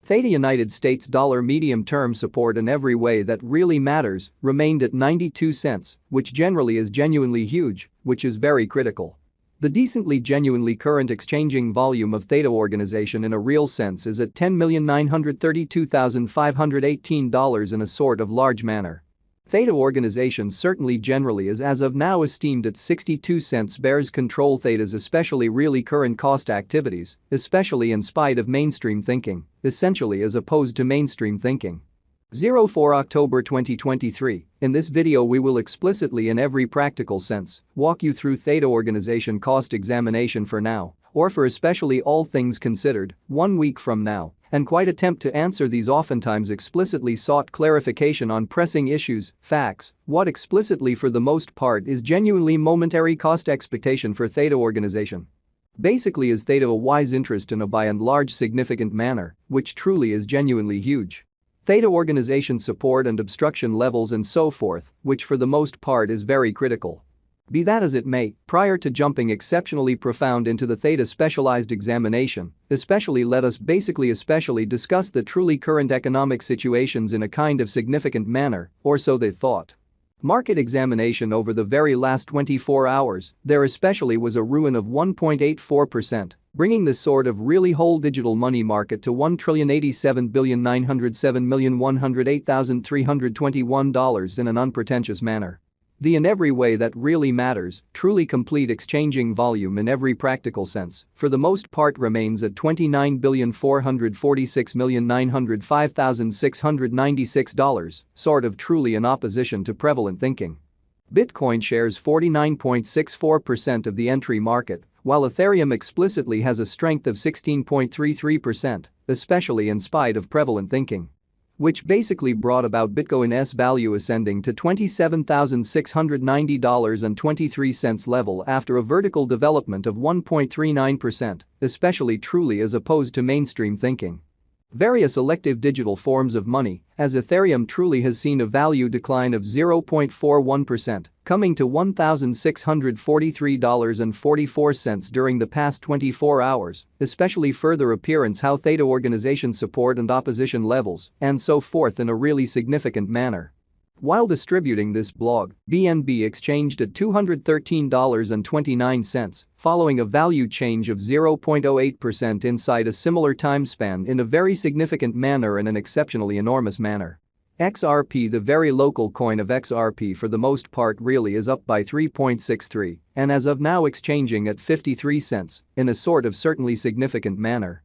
Theta United States dollar medium-term support in every way that really matters remained at 92 cents, which generally is genuinely huge, which is very critical. The decently genuinely current exchanging volume of Theta organization in a real sense is at $10,932,518 in a sort of large manner. Theta organization certainly generally is as of now esteemed at 62 cents. Bears control Theta's especially really current cost activities, especially in spite of mainstream thinking, essentially as opposed to mainstream thinking. 04 October 2023, in this video we will explicitly in every practical sense walk you through Theta organization cost examination for now, or for especially all things considered, 1 week from now, and quite attempt to answer these oftentimes explicitly sought clarification on pressing issues, facts, what explicitly for the most part is genuinely momentary cost expectation for Theta organization. Basically is Theta a wise interest in a by and large significant manner, which truly is genuinely huge. Theta organization support and obstruction levels and so forth, which for the most part is very critical. Be that as it may, prior to jumping exceptionally profound into the Theta specialized examination, let us especially discuss the truly current economic situations in a kind of significant manner, or so they thought. Market examination over the very last 24 hours, there especially was a ruin of 1.84%, bringing the sort of really whole digital money market to $1,087,907,108,321 in an unpretentious manner. The in every way that really matters, truly complete exchanging volume in every practical sense, for the most part remains at $29,446,905,696, sort of truly in opposition to prevalent thinking. Bitcoin shares 49.64% of the entry market, while Ethereum explicitly has a strength of 16.33%, especially in spite of prevalent thinking. Which basically brought about Bitcoin's value ascending to $27,690.23 level after a vertical development of 1.39%, especially truly as opposed to mainstream thinking. Various elective digital forms of money, as Ethereum truly has seen a value decline of 0.41%, coming to $1,643.44 during the past 24 hours, especially further appearance how Theta organization support and opposition levels, and so forth in a really significant manner. While distributing this blog, BNB exchanged at $213.29, following a value change of 0.08% inside a similar time span in a very significant manner and an exceptionally enormous manner. XRP, the very local coin of XRP for the most part really is up by 3.63 and as of now exchanging at 53 cents in a sort of certainly significant manner.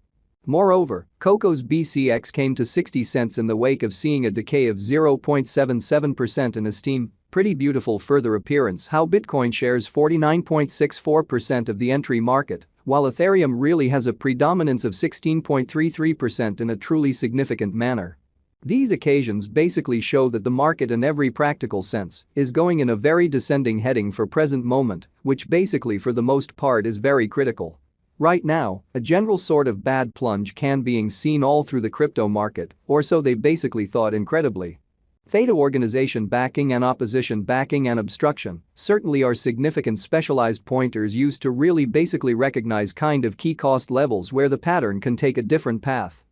Moreover, Coco's BCX came to 60 cents in the wake of seeing a decay of 0.77% in esteem. Pretty beautiful further appearance how Bitcoin shares 49.64% of the entry market, while Ethereum really has a predominance of 16.33% in a truly significant manner. These occasions basically show that the market in every practical sense is going in a very descending heading for present moment, which basically for the most part is very critical. Right now, a general sort of bad plunge can being seen all through the crypto market, or so they basically thought incredibly. Theta organization backing and opposition backing and obstruction certainly are significant specialized pointers used to really basically recognize kind of key cost levels where the pattern can take a different path.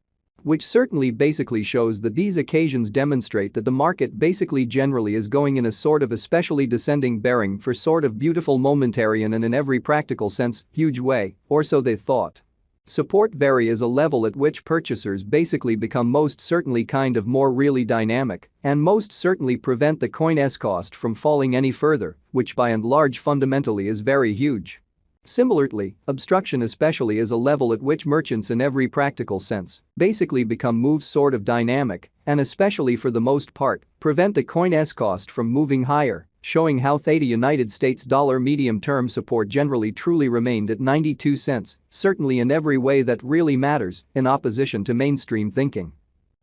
Which certainly basically shows that these occasions demonstrate that the market basically generally is going in a sort of especially descending bearing for sort of beautiful momentary and in every practical sense, huge way, or so they thought. Support vary is a level at which purchasers basically become most certainly kind of more really dynamic and most certainly prevent the coin's cost from falling any further, which by and large fundamentally is very huge. Similarly, obstruction especially is a level at which merchants in every practical sense basically become moves sort of dynamic and especially for the most part prevent the coin's cost from moving higher, showing how Theta United States dollar medium-term support generally truly remained at 92 cents, certainly in every way that really matters, in opposition to mainstream thinking.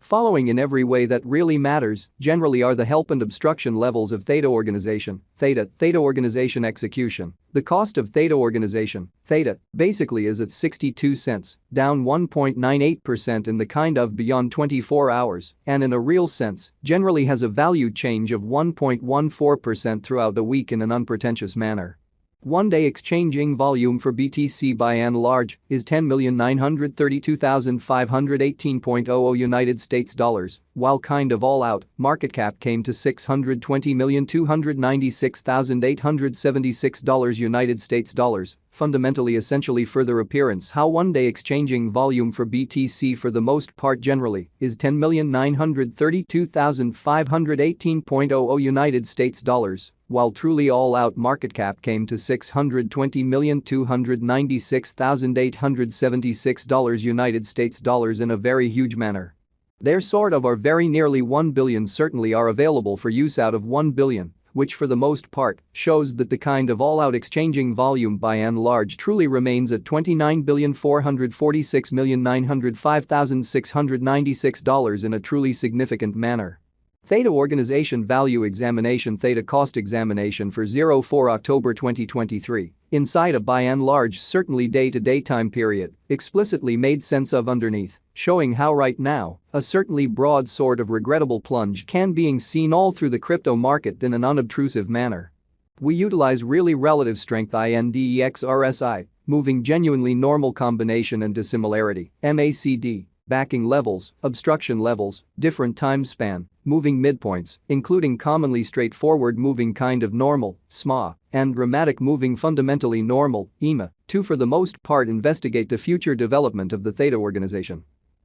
Following in every way that really matters generally are the help and obstruction levels of Theta organization, Theta organization execution. The cost of Theta organization, Theta, basically is at 62 cents, down 1.98% in the kind of beyond 24 hours, and in a real sense, generally has a value change of 1.14% throughout the week in an unpretentious manner. One-day exchanging volume for BTC by and large is 10,932,518.00 United States dollars, while kind of all out market cap came to $620,296,876 United States dollars. Fundamentally essentially further appearance how one-day exchanging volume for BTC for the most part generally is 10,932,518.00 United States dollars, while truly all-out market cap came to $620,296,876 United States dollars in a very huge manner. There sort of are very nearly 1 billion certainly are available for use out of 1 billion, which for the most part shows that the kind of all-out exchanging volume by and large truly remains at $29,446,905,696 in a truly significant manner. Theta Organization Value Examination Theta Cost Examination for 04 October 2023, inside a by and large certainly day-to-day time period, explicitly made sense of underneath, showing how right now, a certainly broad sort of regrettable plunge can being seen all through the crypto market in an unobtrusive manner. We utilize really relative strength index RSI, moving genuinely normal combination and dissimilarity, MACD, backing levels, obstruction levels, different time span, moving midpoints, including commonly straightforward moving kind of normal, SMA, and dramatic moving fundamentally normal, EMA, to for the most part investigate the future development of the Theta organization.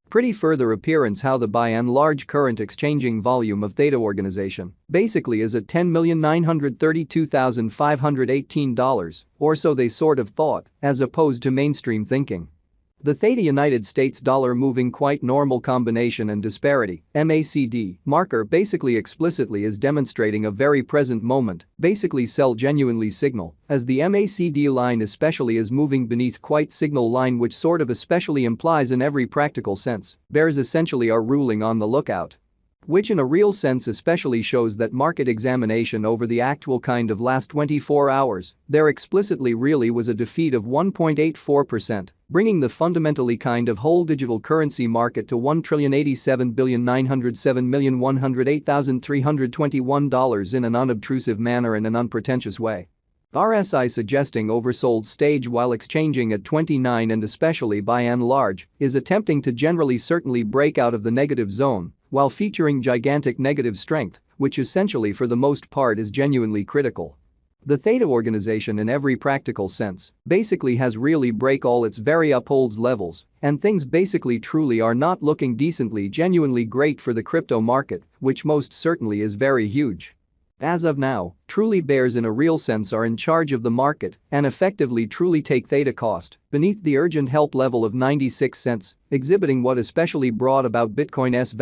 Pretty further appearance how the by and large current exchanging volume of Theta organization basically is at $10,932,518, or so they sort of thought, as opposed to mainstream thinking. The Theta United States dollar moving quite normal combination and disparity MACD marker basically explicitly is demonstrating a very present moment, basically sell genuinely signal, as the MACD line especially is moving beneath quite signal line which sort of especially implies in every practical sense, bears essentially are ruling on the lookout. Which in a real sense especially shows that market examination over the actual kind of last 24 hours, there explicitly really was a defeat of 1.84%, bringing the fundamentally kind of whole digital currency market to $1,087,907,108,321 in an unobtrusive manner and an unpretentious way. RSI suggesting oversold stage while exchanging at 29 and especially by and large is attempting to generally certainly break out of the negative zone while featuring gigantic negative strength, which essentially for the most part is genuinely critical. The Theta organization in every practical sense basically has really break all its very upholds levels, and things basically truly are not looking decently genuinely great for the crypto market, which most certainly is very huge. As of now, truly bears in a real sense are in charge of the market and effectively truly take Theta cost beneath the urgent help level of 96 cents, exhibiting what especially brought about Bitcoin's